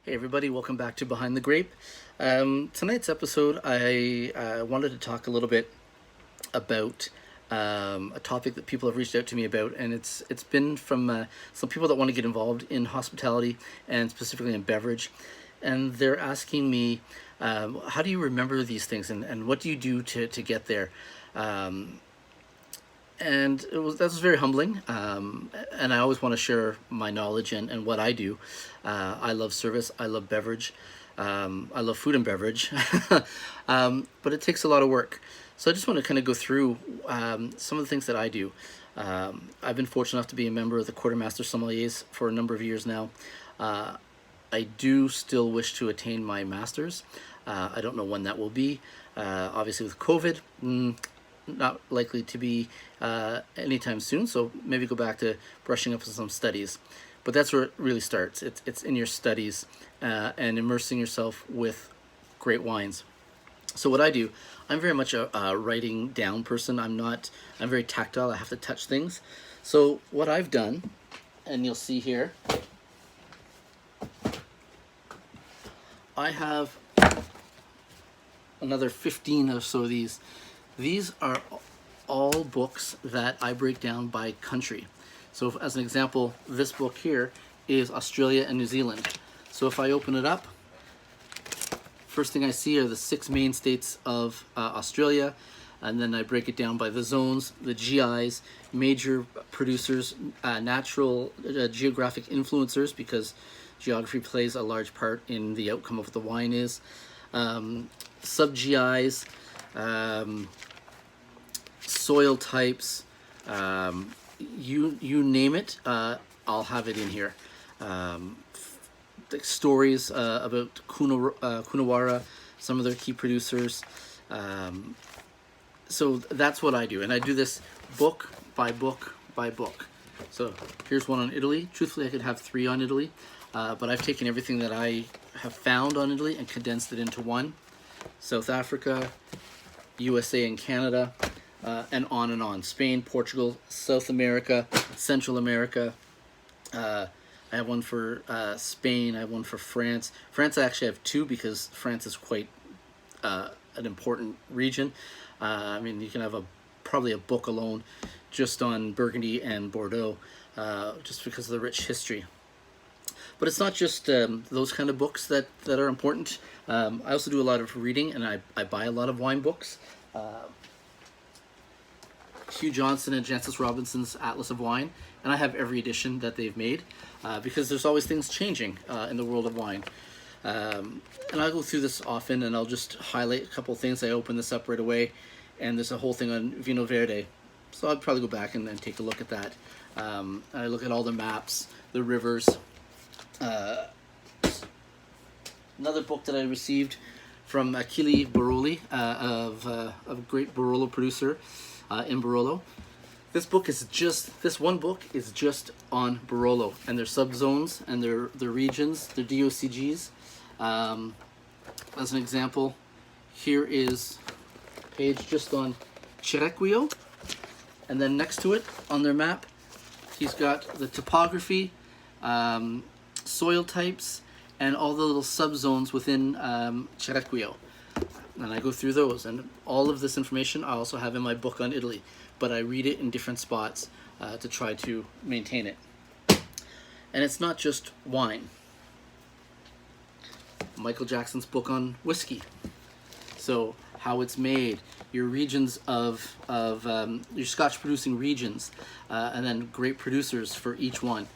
Hey everybody, welcome back to Behind the Grape. Tonight's episode, I wanted to talk a little bit about a topic that people have reached out to me about, and it's been from some people that want to get involved in hospitality and specifically in beverage, and they're asking me, how do you remember these things, and what do you do to get there? Um, and that was very humbling. And I always want to share my knowledge and what I do. I love service. I love beverage. I love food and beverage, but it takes a lot of work. So I just want to kind of go through some of the things that I do. I've been fortunate enough to be a member of the Quartermaster Sommeliers for a number of years now. I do still wish to attain my master's. I don't know when that will be. Obviously, with COVID, not likely to be anytime soon. So maybe go back to brushing up on some studies. But that's where it really starts. It's in your studies and immersing yourself with great wines. So what I do, I'm very much a writing down person. I'm very tactile. I have to touch things. So what I've done, and you'll see here, I have another 15 or so of these. These are all books that I break down by country. So as an example, this book here is Australia and New Zealand. So if I open it up, first thing I see are the 6 main states of Australia, and then I break it down by the zones, the GIs, major producers, natural geographic influencers, because geography plays a large part in the outcome of what the wine is, sub-GIs, soil types, you name it, I'll have it in here. Stories about Coonawarra, some of their key producers. So that's what I do, and I do this book by book by book. So here's one on Italy. Truthfully, I could have 3 on Italy, but I've taken everything that I have found on Italy and condensed it into one. South Africa, USA and Canada, and on and on. Spain, Portugal, South America, Central America. I have one for Spain. I have one for France. France, I actually have 2 because France is quite an important region. I mean, you can have probably a book alone just on Burgundy and Bordeaux, just because of the rich history. But it's not just those kind of books that are important. I also do a lot of reading, and I buy a lot of wine books. Hugh Johnson and Jancis Robinson's Atlas of Wine, and I have every edition that they've made, because there's always things changing in the world of wine. And I'll go through this often, and I'll just highlight a couple things. I open this up right away, and there's a whole thing on Vino Verde. So I'll probably go back and take a look at that. I look at all the maps, the rivers. Another book that I received from Achille Barolo, of a great Barolo producer in Barolo. This one book is just on Barolo and their subzones and their regions, their DOCGs. As an example, here is a page just on Cerrequio, and then next to it on their map, he's got the topography, soil types, and all the little subzones within Cerrequio. And I go through those, and all of this information I also have in my book on Italy, but I read it in different spots to try to maintain it. And it's not just wine. Michael Jackson's book on whiskey. So how it's made, your regions of your Scotch producing regions, and then great producers for each one.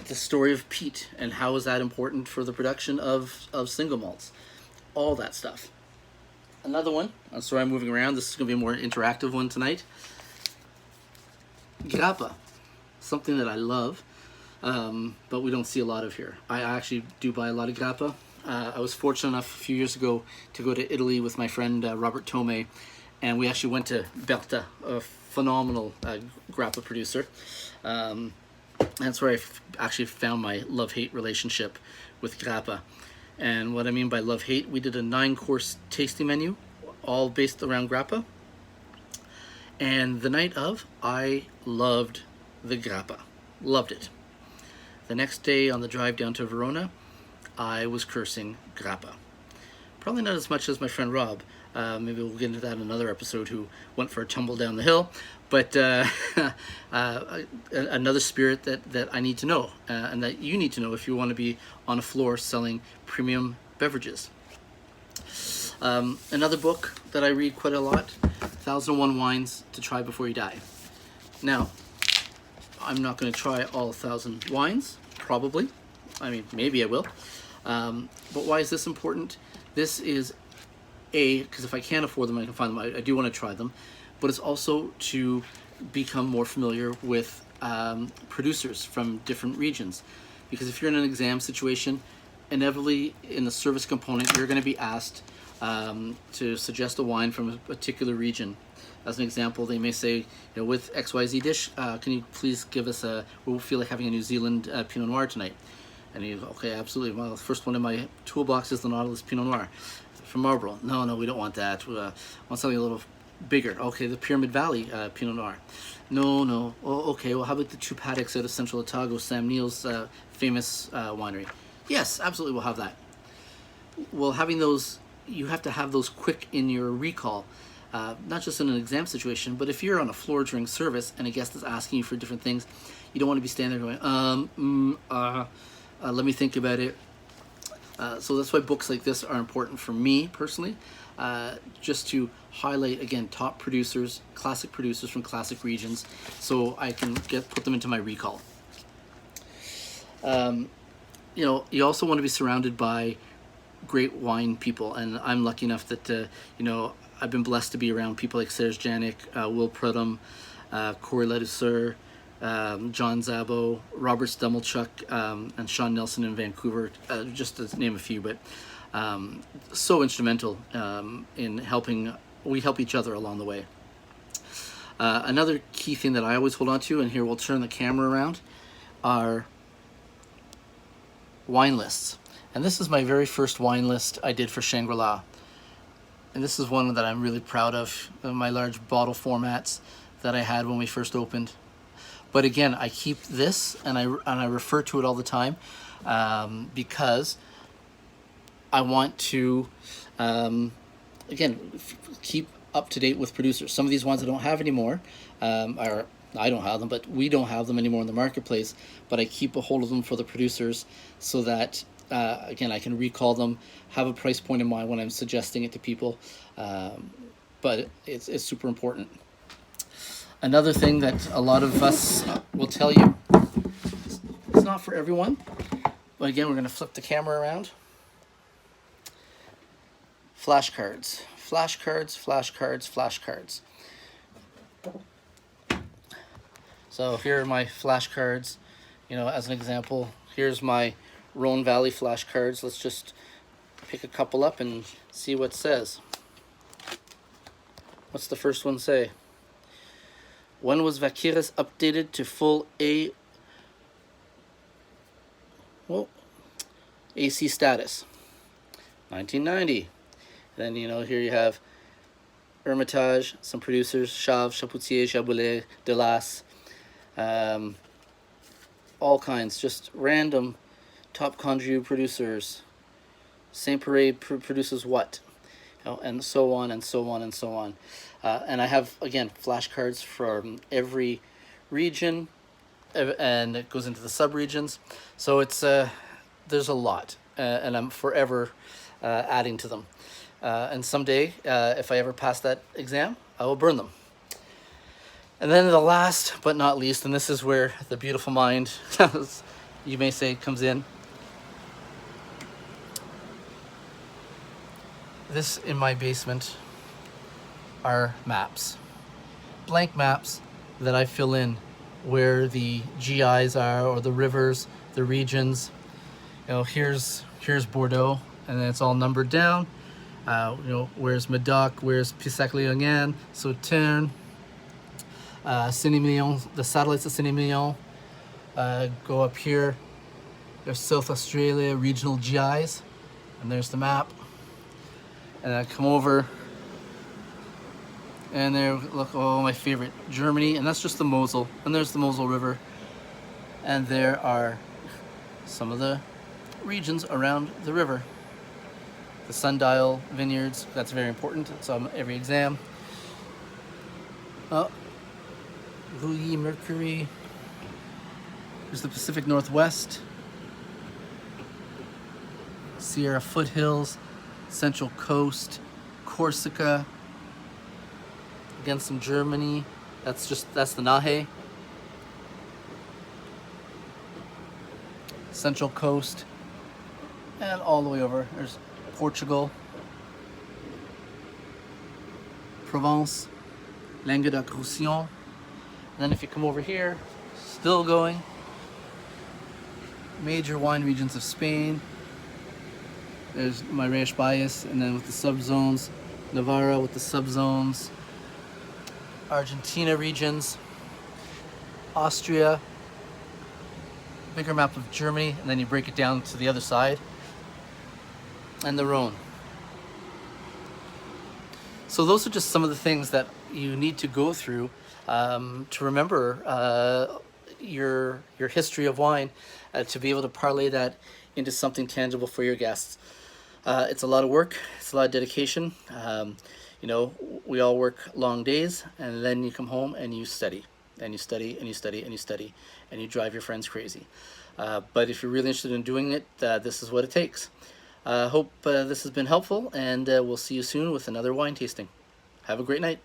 The story of peat and how is that important for the production of single malts, all that stuff. Another one, I'm sorry I'm moving around, this is going to be a more interactive one tonight. Grappa, something that I love, but we don't see a lot of here. I actually do buy a lot of grappa. I was fortunate enough a few years ago to go to Italy with my friend Robert Tome, and we actually went to Berta, a phenomenal grappa producer. That's where I actually found my love-hate relationship with grappa. And what I mean by love-hate, we did a 9-course tasting menu, all based around grappa. And the night of, I loved the grappa. Loved it. The next day on the drive down to Verona, I was cursing grappa. Probably not as much as my friend Rob. Maybe we'll get into that in another episode, who went for a tumble down the hill. But another spirit that I need to know, and that you need to know if you want to be on a floor selling premium beverages. Another book that I read quite a lot, 1001 Wines to Try Before You Die. Now, I'm not going to try all 1,000 wines, probably. I mean, maybe I will. But why is this important? This is because if I can't afford them, I can find them. I do want to try them. But it's also to become more familiar with producers from different regions. Because if you're in an exam situation, inevitably in the service component, you're going to be asked to suggest a wine from a particular region. As an example, they may say, with XYZ dish, can you please give us we'll feel like having a New Zealand Pinot Noir tonight. And you go, okay, absolutely. Well, the first one in my toolbox is the Nautilus Pinot Noir from Marlborough. No, we don't want that. We want something a little bigger. Okay, the Pyramid Valley Pinot Noir. No. Oh, okay, well, how about the two paddocks out of Central Otago, Sam Neill's famous winery? Yes, absolutely, we'll have that. Well, having those, you have to have those quick in your recall. Not just in an exam situation, but if you're on a floor during service and a guest is asking you for different things, you don't want to be standing there going, let me think about it. So that's why books like this are important for me personally, just to highlight, again, top producers, classic producers from classic regions, so I can put them into my recall. You also want to be surrounded by great wine people, and I'm lucky enough that I've been blessed to be around people like Serge Janik, Will Prudhomme, Corey Ledouceur, John Szabo, Robert Stumelchuk, and Sean Nelson in Vancouver, just to name a few, but so instrumental in helping. We help each other along the way. Another key thing that I always hold on to, and here we'll turn the camera around, are wine lists. And this is my very first wine list I did for Shangri-La. And this is one that I'm really proud of my large bottle formats that I had when we first opened. But again, I keep this and I refer to it all the time because I want to, keep up to date with producers. Some of these ones I don't have anymore, I don't have them, but we don't have them anymore in the marketplace. But I keep a hold of them for the producers so that, again, I can recall them, have a price point in mind when I'm suggesting it to people. But it's super important. Another thing that a lot of us will tell you, it's not for everyone, but again, we're going to flip the camera around. Flashcards. So here are my flashcards. As an example, here's my Rhone Valley flashcards. Let's just pick a couple up and see what it says. What's the first one say? When was Vaqueiras updated to full AC status? 1990. Then, here you have Hermitage, some producers, Chave, Chapoutier, Jaboulet, Delas, all kinds, just random top Conjou producers. Saint Parade produces what? And so on and so on and so on. And I have, again, flashcards from every region, and it goes into the sub-regions. So it's there's a lot, and I'm forever adding to them. And someday, if I ever pass that exam, I will burn them. And then the last but not least, and this is where the beautiful mind, you may say, comes in. This, in my basement, are maps. Blank maps that I fill in where the GIs are, or the rivers, the regions. Here's Bordeaux, and then it's all numbered down. Where's Medoc, where's Pessac-Léognan, Sauternes, Saint-Emilion, the satellites of Saint-Emilion. Go up here, there's South Australia regional GIs, and there's the map. And I come over, and there, look, my favorite, Germany, and that's just the Mosel, and there's the Mosel River, and there are some of the regions around the river. The Sundial Vineyards, that's very important. It's on every exam. Louis Mercury. There's the Pacific Northwest. Sierra Foothills, Central Coast, Corsica. Again, some Germany. That's the Nahe. Central Coast. And all the way over, there's Portugal, Provence, Languedoc-Roussillon. And then if you come over here, still going, major wine regions of Spain. There's my Reyes Bias, and then with the subzones, Navarra with the subzones, Argentina regions, Austria, bigger map of Germany, and then you break it down to the other side, and the Rhone. So those are just some of the things that you need to go through to remember your history of wine, to be able to parlay that into something tangible for your guests. It's a lot of work. It's a lot of dedication. We all work long days, and then you come home and you study, and you study, and you study, and you study, and you drive your friends crazy. But if you're really interested in doing it, this is what it takes. Hope this has been helpful, and we'll see you soon with another wine tasting. Have a great night.